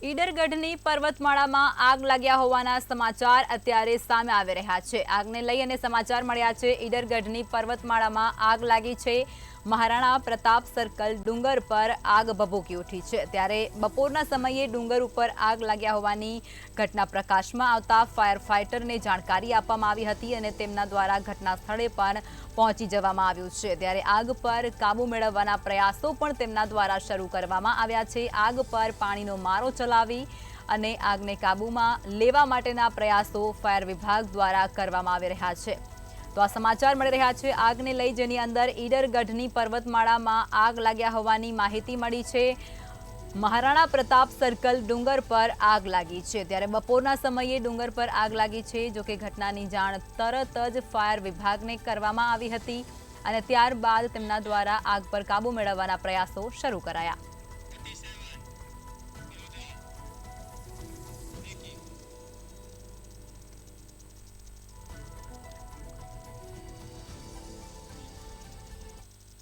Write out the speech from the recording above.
ઈડરગઢની પર્વતમાળામાં આગ લાગ્યા હોવાના સમાચાર અત્યારે સામે આવી રહ્યા છે। આગને લઈ અને સમાચાર મળ્યા છે। ઈડરગઢની પર્વતમાળામાં આગ લાગી છે। મહારાણા પ્રતાપ સર્કલ ડુંગર પર આગ ભભૂકી ઉઠી છે। ત્યારે બપોરના સમયે ડુંગર ઉપર આગ લાગ્યા હોવાની ઘટના પ્રકાશમાં આવતા ફાયર ફાઇટરને જાણકારી આપવામાં આવી હતી અને તેમના દ્વારા ઘટના સ્થળે પણ પહોંચી જવામાં આવ્યું છે। ત્યારે આગ પર કાબુ મેળવવાના પ્રયાસો પણ તેમના દ્વારા શરૂ કરવામાં આવ્યા છે। આગ પર પાણીનો મારો ચલાવી અને આગને કાબૂમાં લેવા માટેના પ્રયાસો ફાયર વિભાગ દ્વારા કરવામાં આવી રહ્યા છે। તો આ સમાચાર મળી રહ્યા છે આગને લઈ, જેની અંદર ઈડરગઢની પર્વતમાળામાં આગ લાગ્યા હોવાની માહિતી મળી છે। મહારાણા પ્રતાપ સર્કલ ડુંગર પર આગ લાગી છે। ત્યારે બપોરના સમયે ડુંગર પર આગ લાગી છે। જો કે ઘટનાની જાણ તરત જ ફાયર વિભાગને કરવામાં આવી હતી અને ત્યારબાદ તેમના દ્વારા આગ પર કાબુ મેળવવાના પ્રયાસો શરૂ કરાયા।